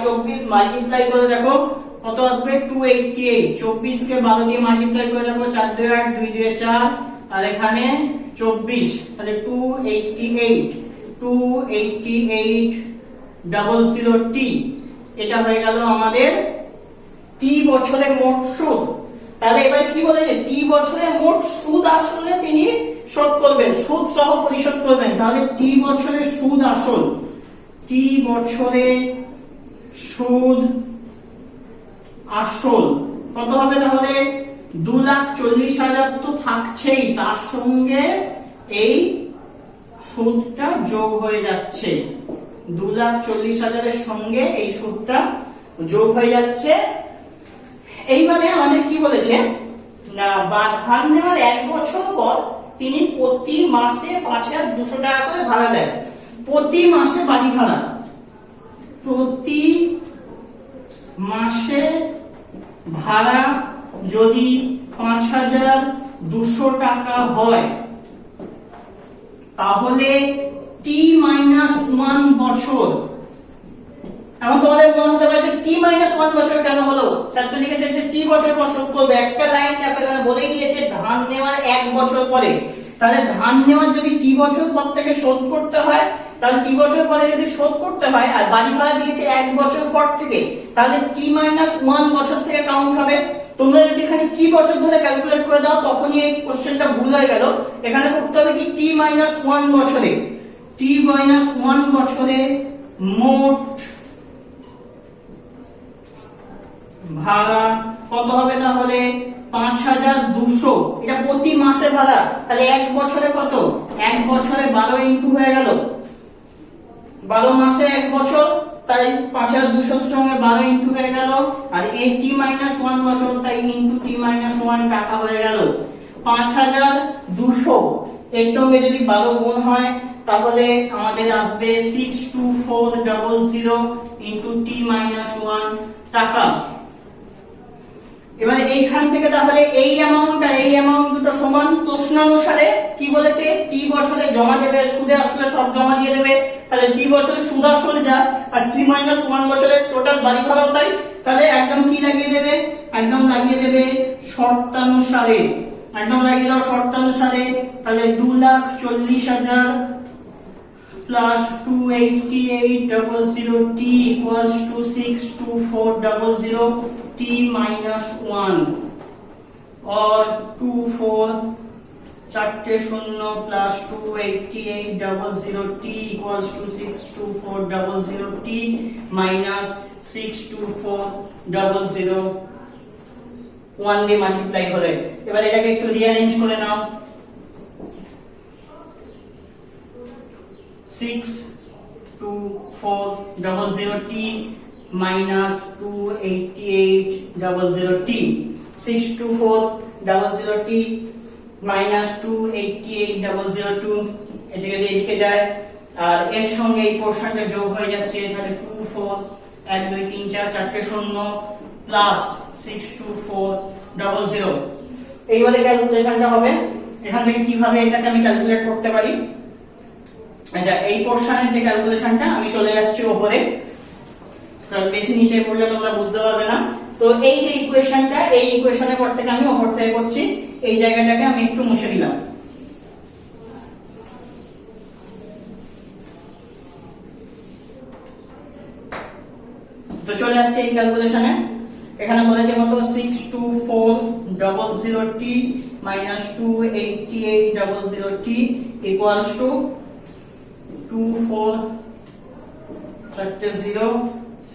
24 মাল্টিপ্লাই করে দেখো কত আসবে? 288। 24 কে 12 দিয়ে মাল্টিপ্লাই করে দেখো, 4 2 8, 2 2 4, আর এখানে 24, তাহলে 288,00T। এটা হয়ে গেল আমাদের T বছরের মোট সুদ। তাহলে এবার কি বলেছে? T বছরের মোট সুদ আসলে তিনি শোধ করবেন, সুদ সহ পরিশোধ করবেন। তাহলে T বছরের সুদ আসল, T বছরে সুদ আসল কত হবে? তাহলে 2,40,000 তো থাকছেই, তার সঙ্গে এই সুদটা যোগ হয়ে যাচ্ছে। 2,40,000 এর সঙ্গে এই সুদটা যোগ হয়ে যাচ্ছে। এইবারে আমাদের কি বলেছে? না বা ধান নেওয়ার 1 বছর পর তিনি প্রতি মাসে 5200 টাকা করে ভাড়া দেন। প্রতি মাসে বাড়ি ভাড়া, প্রতি মাসে ভাড়া যদি 5200 টাকা হয় তাহলে T-1 বছর। এখন তোমাদের মনে হতে পারে যে T-1 বছর কেন হলো? স্যার তো লিখেছে যে T বছর পর শোধ করবে, একটা লাইন আপনারা বলেই দিয়েছে ধান নেওয়ার 1 বছর পরে। তাহলে ধান নেওয়ার যদি T বছর পর থেকে শোধ করতে হয়, তাহলে T বছর পরে যদি শোধ করতে হয় আর বাড়ি ভাড়া দিয়েছে 1 বছর পর থেকে, তাহলে T-1 বছর থেকে কাউন্ট হবে। তোমরা যদি এখানে T বছর ধরে ক্যালকুলেট করে দাও তখনই এই কোশ্চেনটা ভুল হয়ে গেল। এখানে করতে হবে কি T-1 বছরে, T-1 বছরে মোট ভাড়া কত হবে? তাহলে 5200। এটা প্রতি মাসে ভাড়া, তাহলে 1 বছরে কত? 1 বছরে 12 ইনটু হয়ে গেল, 12 মাসে 1 বছর, তাই 5200 এর সঙ্গে 12 ইনটু হয়ে গেল। আর এই T-1 বছর, তাই ইনটু T-1 টাকা হয়ে গেল 5200। এর সঙ্গে যদি 12 গুণ হয় তাহলে আমাদের আসবে 62400 ইনটু T-1 টাকা। এবারে এইখান থেকে তাহলে এই অ্যামাউন্ট আর এই অ্যামাউন্ট দুটো সমান। প্রশ্ন অনুসারে কি বলেছে? T বছরে জমা দেবে, সুদে আসলে সব জমা দিয়ে দেবে। তাহলে T বছরে সুদ আসলে যা আর T-1 বছরের টোটাল বাড়ি ভাড়াও তাই। তাহলে একদম কি লাগিয়ে দেবে? একদম লাগিয়ে দেবে শর্তানুসারে, একদম লাগিয়ে দাও শর্তানুসারে। তাহলে 2,40,000 plus 288,000 T equals to 62400 T-1 or 24 চারটে শূন্য plus 288,000 T equals to 62400 T minus 62400 1 দিয়ে মাল্টিপ্লাই হলে। এবার এটাকে একটু রিঅ্যারেঞ্জ করে নাও। 62400 T minus 28800 T, 62400 T minus 28800 এদিকে এদিকে যায় আর এর সঙ্গে এই পোরশনটা যোগ হয়ে যাচ্ছে। তাহলে 24 1 2 3 4 চারটে শূন্য প্লাস 62400। এইভাবে ক্যালকুলেশনটা হবে। এখান থেকে কিভাবে এটাকে আমি ক্যালকুলেট করতে পারি? আচ্ছা, এই পোরশনের যে ক্যালকুলেশনটা আমি চলে আসছি উপরে, কারণ বেশি নিচে পড়লে তোমরা বুঝতে পারবে না। তো এই যে ইকুয়েশনটা, এই ইকুয়েশনের পর থেকে আমি উপর থেকে করছি। এই জায়গাটাকে আমি একটু মুছে দিলাম। তো চলে আসছে এই ক্যালকুলেশনে। এখানে বলেছে কত? 62400 T minus 28800 T equals to 24 চারটে 0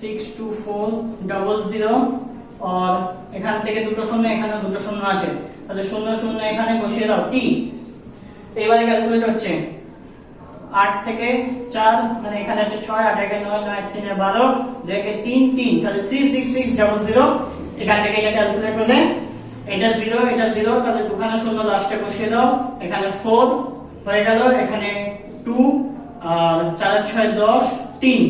62400 আর এখান থেকে দুটো শূন্য, এখানে দুটো শূন্য আছে, তাহলে শূন্য শূন্য এখানে বসিয়ে দাও T। এইবারে ক্যালকুলেট হচ্ছে 8 থেকে 4 মানে এখানে হচ্ছে 6 8 একে 9 9 3 এ 12 2 একে 3 3, তাহলে 36600। এখান থেকে এটা ক্যালকুলেট হলে এটা 0 এটা 0, তাহলে দুখানা শূন্য লাস্টে বসিয়ে দাও। এখানে 4 হয়ে গেল, এখানে 2 আর 4 6 10 3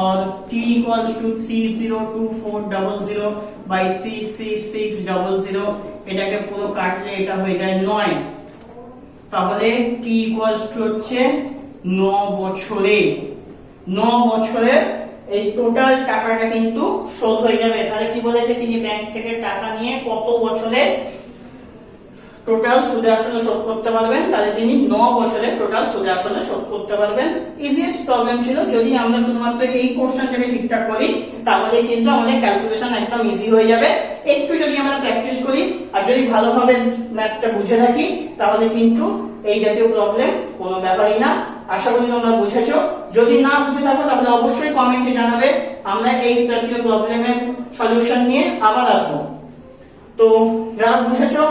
और T equals to 302400 by 33600। এটাকে পুরো কাটলে এটা হয়ে যায় 9। তাহলে T equals to হচ্ছে 9 বছরে। 9 বছরে এই টোটাল টাকাটা কিন্তু শোধ হয়ে যাবে। তাহলে কি বলেছে? তিনি ব্যাংক থেকে টাকা নিয়ে কত বছরে টোটাল সুদে আসলে শোধ করতে পারবেন। তাহলে তিনি 9 বছরে টোটাল সুদে আসলে শোধ করতে পারবেন। ইজিয়েস্ট প্রবলেম ছিল। যদি আমরা শুধুমাত্র এই কোশ্চেনটাকে ঠিকঠাক করি তাহলে কিন্তু আমাদের ক্যালকুলেশন একদম ইজি হয়ে যাবে। একটু যদি আমরা প্র্যাকটিস করি আর যদি ভালোভাবে ম্যাথটা বুঝে থাকি তাহলে কিন্তু এই জাতীয় প্রবলেম কোনো ব্যাপারই না। আশা করি তোমরা বুঝেছো। যদি না বুঝে থাকো তাহলে অবশ্যই কমেন্টে জানাবে, আমরা এই জাতীয় প্রবলেমের সলিউশন নিয়ে আবার আসবো। তো যারা বুঝেছো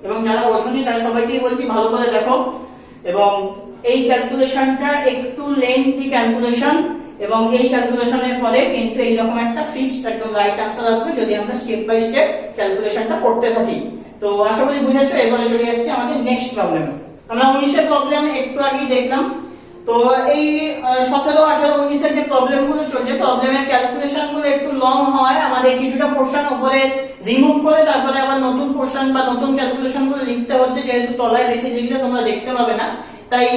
এবং যারা বোঝোনি তারা সবাইকেই বলছি ভালো করে দেখো। এবং এই ক্যালকুলেশনটা একটু লেন্থি ক্যালকুলেশন, এবং এই ক্যালকুলেশনের পরে কিন্তু এইরকম একটা ফিক্সড একদম রাইট অ্যান্সার আসবে যদি আমরা স্টেপ বাই স্টেপ ক্যালকুলেশনটা করতে থাকি। তো আশা করি বুঝেছো। এরপরে চলে যাচ্ছি আমাদের নেক্সট প্রবলেম। আমরা 19 প্রবলেম একটু আগেই দেখলাম। তো এই 17, 18, 19 যে প্রবলেমগুলো চলছে, প্রবলেমের ক্যালকুলেশনগুলো একটু লং হয়। আমাদের কিছুটা পোরশন উপরে রিমুভ করে তারপরে আবার নতুন পোরশন বা নতুন ক্যালকুলেশনগুলো লিখতে হচ্ছে, যেহেতু তলায় বেশি লিখলে তোমরা দেখতে পাবে না। তাই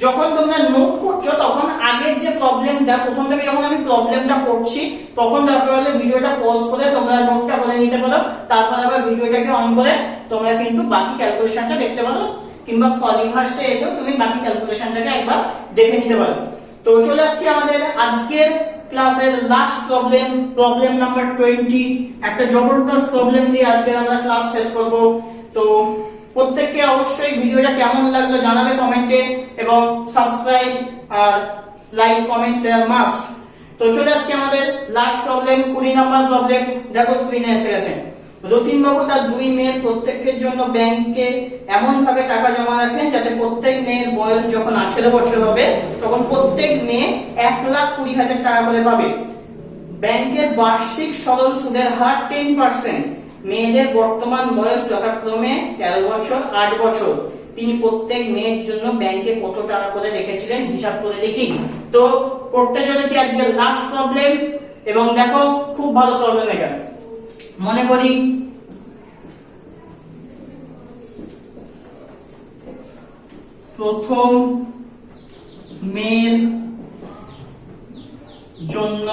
যখন তোমরা নোট করছো তখন আগের যে প্রবলেমটা, প্রথম থেকে যখন আমি প্রবলেমটা করছি তখন দরকার হলে ভিডিওটা পজ করে তোমরা নোটটা করে নিতে পারো, তারপর আবার ভিডিওটাকে অন করে তোমরা কিন্তু বাকি ক্যালকুলেশনটা দেখতে পারো, কিংবা ফলিভার্সে এসেও তুমি বাকি ক্যালকুলেশনটাকে একবার দেখে নিতে পারো। তো চলে আসছি আমাদের আজকের ক্লাসের লাস্ট প্রবলেম, প্রবলেম নাম্বার 20। একটা জবরদস্ত প্রবলেম দিয়ে আজকে আমরা ক্লাস শেষ করব। তো প্রত্যেককে অবশ্যই ভিডিওটা কেমন লাগলো জানাবে কমেন্টে, এবং সাবস্ক্রাইব আর লাইক কমেন্ট শেয়ার মাস্ট। তো চলে আসছি আমাদের লাস্ট প্রবলেম, 20 নম্বর প্রবলেম। দেখো স্ক্রিনে এসে গেছে। রতিন বাবু তার 2 মেয়ের প্রত্যেকের জন্য ব্যাংকে এমন ভাবে টাকা জমা রাখেন যাতে প্রত্যেক মেয়ের বয়স যখন 18 বছর হবে তখন প্রত্যেক মেয়ে 1,20,000 টাকা করে পাবে। ব্যাংকের বার্ষিক সরল সুদের হার 10%। মেয়েদের বর্তমান বয়স যথাক্রমে 13 বছর 8 বছর। তিনি প্রত্যেক মেয়ের জন্য ব্যাংকে কত টাকা করে রেখেছিলেন হিসাব করে দেখি। তো করতে চলেছি আজকে লাস্ট প্রবলেম, এবং দেখো খুব ভালো প্রবলেম এটা। মনে করি প্রথম মেয়ের জন্য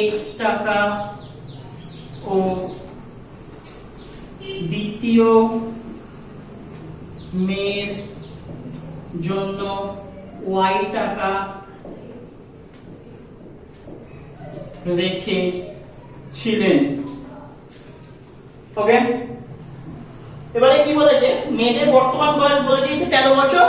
x টাকা ও দ্বিতীয় মেয়ের জন্য y টাকা রেখেছিলেন। ওকে, এবারে কি বলেছে, মেয়েদের বর্তমান বয়স বলে দিয়েছে 13 বছর,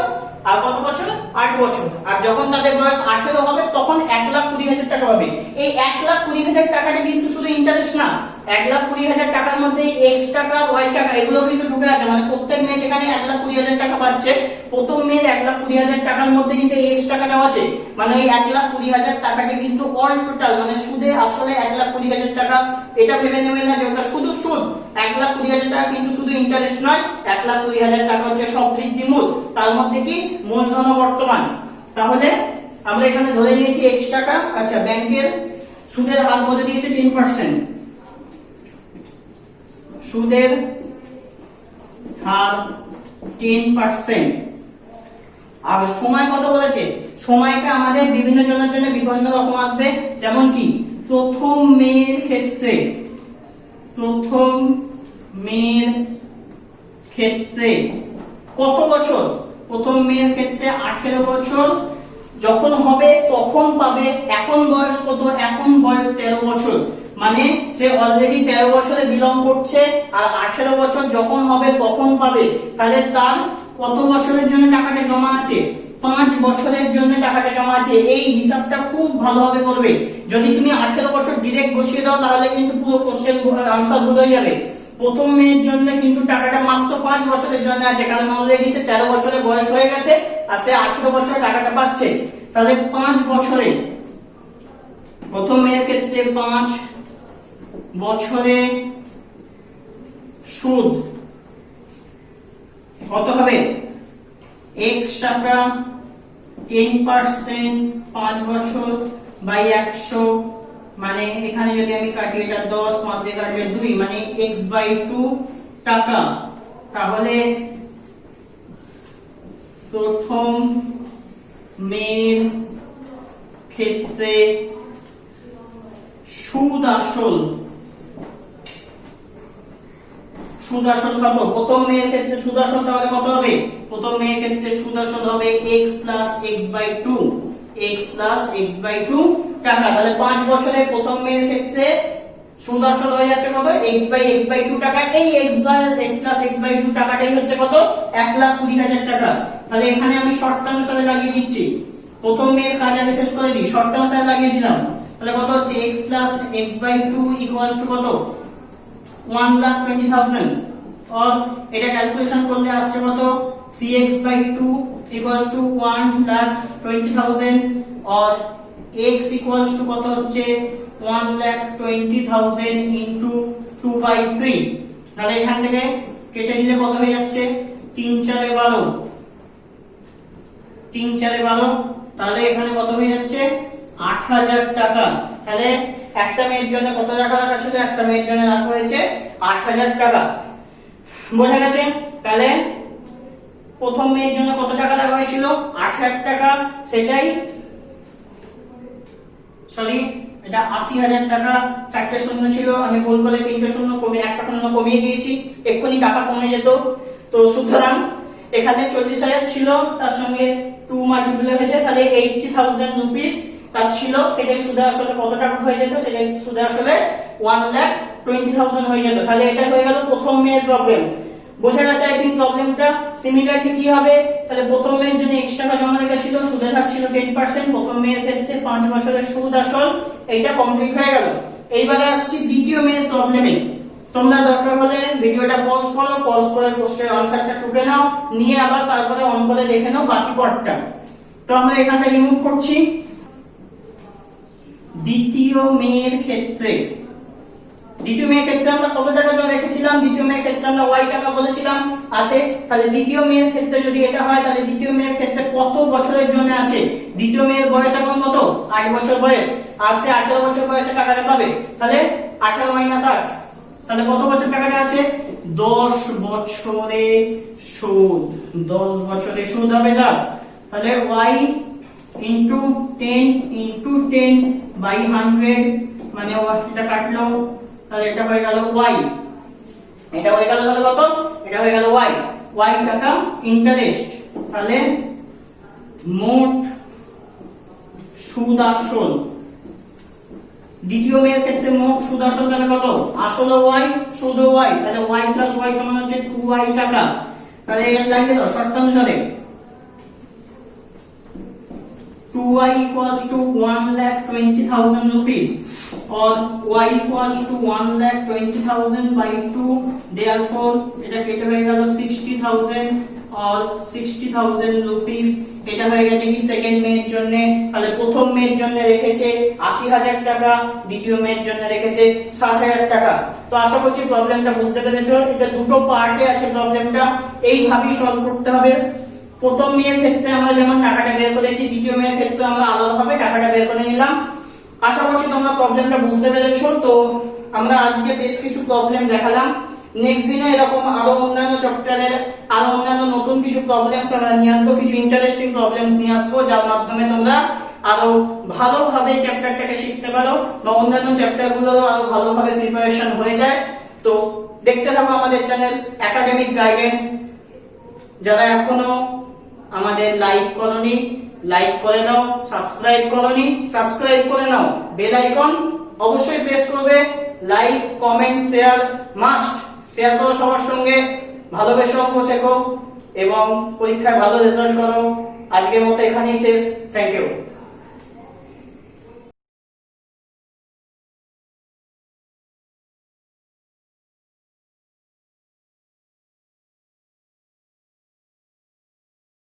আর কত বছর 8 বছর, আর যখন তাদের বয়স 18 হবে তখন 1,20,000 টাকা হবে। এই 1,20,000 টাকাটা কিন্তু শুধু ইন্টারেস্ট না, 1,20,000 টাকার মধ্যে x টাকা y টাকা এগুলো কিন্তু ঢুকে আছে। মানে প্রত্যেক মেয়ে যেখানে 1,20,000 টাকা পাচ্ছে, প্রথম মেয়ের 1,20,000 টাকার মধ্যে কিন্তু x টাকাটাও আছে। মানে এই 1,20,000 টাকাটা কিন্তু অল টোটাল, মানে সুদে আসলে 1,20,000 টাকা। এটা ভেবে নেবে না যে ওটা শুধু সুদ। 1,20,000 টাকা কিন্তু শুধু ইন্টারেস্ট নয়, 1,20,000 টাকা হচ্ছে সব বৃদ্ধি মূল, তার মধ্যে কি মূলধন বর্তমান। তাহলে আমরা এখানে ধরে নিয়েছি x টাকা। আচ্ছা, ব্যাংকের সুদের হার বলে দিয়েছে 10%। সুদের হার 10%। আর সময় কত বলেছে, সময়টা আমাদের বিভিন্ন জনের জন্য বিভিন্ন রকম আসবে। যেমন কি প্রথম মেয়ের ক্ষেত্রে, প্রথম মেয়ের ক্ষেত্রে কত বছর, প্রথম মেয়ের ক্ষেত্রে 18 বছর যখন হবে তখন পাবে। এখন বয়স কত, এখন বয়স 13 বছর, মানে সে অলরেডি 13 বছরে বিলং করছে, আর 18 বছর যখন হবে তখন পাবে। তাহলে তার কত বছরের জন্য টাকাটা জমা আছে, 5 বছরের জন্য টাকাটা জমা আছে। এই হিসাবটা খুব ভালোভাবে করবে। যদি তুমি 18 বছর ডাইরেক্ট বসিয়ে দাও তাহলে কিন্তু পুরো কোশ্চেন আনসার ভুল হয়ে যাবে। প্রথম মেয়ের জন্য কিন্তু টাকাটা মাত্র 5 বছরের জন্য আছে, কারণ অলরেডি সে 13 বছরের বয়স হয়ে গেছে, আর সে 18 বছরে টাকাটা পাচ্ছে। তাহলে 5 বছরে, প্রথম মেয়ের ক্ষেত্রে 5 বছরে সুদ কত হবে, x টাকা 10%, 5 বছর বাই 100, মানে এখানে যদি আমি কাটি এটা 10, 5 দিয়ে কাটলে 2, মানে x/2 টাকা। তাহলে প্রথম মেয়ের ক্ষেত্রে সুদ আসল কত, প্রথম মেয়ের ক্ষেত্রে সুদ আসল তাহলে কত হবে, প্রথম মেয়ের ক্ষেত্রে সুদ আসল হবে x plus x/2, x plus x/2 টাকা। তাহলে 5 বছরে প্রথম মেয়ের ক্ষেত্রে সুদ আসল হয়ে যাচ্ছে কত, x/x/2 টাকা। এই x plus x/2 টাকাটাই হচ্ছে কত, 1,20,000 টাকা। তাহলে এখানে আমি শর্ট অনুসারে লাগিয়ে দিচ্ছি, প্রথম মেয়ের কাজ আগে শেষ করে দিই, শর্ট অনুসারে লাগিয়ে দিলাম। তাহলে কত হচ্ছে, x plus x/2 equals to কত, 1,20,000। और এটা ক্যালকুলেশন করলে আসছে কত, 3x/2 equals to 1,20,000, और x equals to কত হচ্ছে 1,20,000 into 2/3। তাহলে এখান থেকে কেটে দিলে কত হয়ে যাচ্ছে 3 4 12, 3 4 12, তাহলে এখানে কত হয়ে যাচ্ছে 8000 টাকা। তাহলে একটা মেয়ের জন্য কত টাকা রাখা ছিল, একটা মেয়ের জন্য রাখা হয়েছে 8000 টাকা। বোঝা গেছে? তাহলে প্রথম মেয়ের জন্য কত টাকা রাখা হয়েছিল 8000 টাকা, সেটাই সরি এটা 80000 টাকা। চারটে শূন্য ছিল, আমি ভুল করে তিনটে শূন্য কমে একটা শূন্য কমিয়ে দিয়েছি, এক্ষুনি টাকা কমে যেত। তো সুতরাং এখানে 40000 ছিল, তার সঙ্গে 2 মাল্টিপ্লাই হয়েছে, তাহলে 80000 রুপিস তার ছিল, সেটাই সুদে আসলে কত টাকা হয়ে যেত, সেটাই সুদে আসলে 1,20,000 হয়ে যেত। তাহলে এটা হয়ে গেল প্রথম মেয়ের প্রবলেম। বোঝা গেছে আই থিং প্রবলেমটা। সিমিলারলি কি হবে, তাহলে প্রথম মেয়ের জন্য x টাকা জমা রেখেছিল, সুদের হার ছিল 10%, প্রথম মেয়ের ক্ষেত্রে 5 বছরের সুদ আসল, এইটা কমপ্লিট হয়ে গেল। এইবারে আসছি দ্বিতীয় মেয়ের প্রবলেমে। তোমরা দরকার হলে ভিডিওটা পজ করো, পজ করে কোশ্চেনের আনসারটা টুকে নাও, নিয়ে আবার তারপরে অন করে দেখে নাও বাকি পার্টটা। তো আমরা এখানটা রিমুভ করছি। দ্বিতীয় মেয়ের ক্ষেত্রে আমরা কত টাকা জমা রেখেছিলাম, দ্বিতীয় মেয়ের ক্ষেত্রে আমরা y টাকা বলেছিলাম আছে। তাহলে দ্বিতীয় মেয়ের ক্ষেত্রে যদি এটা হয়, তাহলে দ্বিতীয় মেয়ের ক্ষেত্রে কত বছরের জন্য আছে, দ্বিতীয় মেয়ের বয়স এখন কত 8 বছর বয়স, আর সে 18 বছর বয়সে টাকাটা পাবে। তাহলে 18 - 8, তাহলে কত বছর টাকাটা আছে 10 বছরে সুদ, 10 বছরে সুদ হবে তার। তাহলে y into 10 into 10 by 100, মানে এটা কাটলো, তাহলে এটা হয়ে গেল y, এটা হয়ে গেল তাহলে কত, এটা হয়ে গেল y টাকা ইন্টারেস্ট। তাহলে মোট সুদ আসল, দ্বিতীয় মেয়ের ক্ষেত্রে মোট সুদ আসল তাহলে কত, আসল y সুদ y, তাহলে y plus y সমান হচ্ছে 2y টাকা। তাহলে এর লাগিয়ে দাও শর্তানুসারে 2y equals to 1,20,000 rupees or y equals to 1,20,000 by 2, therefore এটা কেটে হয়ে গেল 60,000 or 60,000 rupees। এটা হয়ে গেছে কি সেকেন্ড মেয়ের জন্য। তাহলে প্রথম মেয়ের জন্য রেখেছে 80,000 টাকা, দ্বিতীয় মেয়ের জন্য রেখেছে 60,000 টাকা। তো আশা করছি প্রবলেমটা বুঝতে পেরেছো। এটা দুটো পার্টে আছে প্রবলেমটা, এইভাবেই সলভ করতে হবে। প্রথম মেয়ের ক্ষেত্রে আমরা যেমন টাকাটা বের করেছি, দ্বিতীয় মেয়ের ক্ষেত্রে আমরা আলাদাভাবে টাকাটা বের করে নিলাম। আশা করছি তোমরা প্রবলেমটা বুঝতে পেরেছো। তো আমরা আজকে বেশ কিছু প্রবলেম দেখালাম, নেক্সট দিনে এরকম আরো অন্যান্য চ্যাপ্টারের আরো অন্যান্য নতুন কিছু প্রবলেমস আমরা নিয়ে আসবো, কিছু ইন্টারেস্টিং প্রবলেমস নিয়ে আসবো, যার মাধ্যমে তোমরা আরো ভালোভাবে চ্যাপ্টারটাকে শিখতে পারো বা অন্যান্য চ্যাপ্টারগুলোরও আরো ভালোভাবে প্রিপারেশন হয়ে যায়। তো দেখতে থাকো আমাদের চ্যানেল একাডেমিক গাইডেন্স। যারা এখনো আমাদের লাইক করনি, লাইক করে দাও, সাবস্ক্রাইব করনি সাবস্ক্রাইব করে নাও, বেল আইকন অবশ্যই প্রেস করবে। Like comment share must, share করো সবার সঙ্গে। ভালোবেসে অঙ্ক শেখো এবং পরীক্ষায় ভালো রেজাল্ট করো। আজকের মতো এখানেই শেষ। Thank you.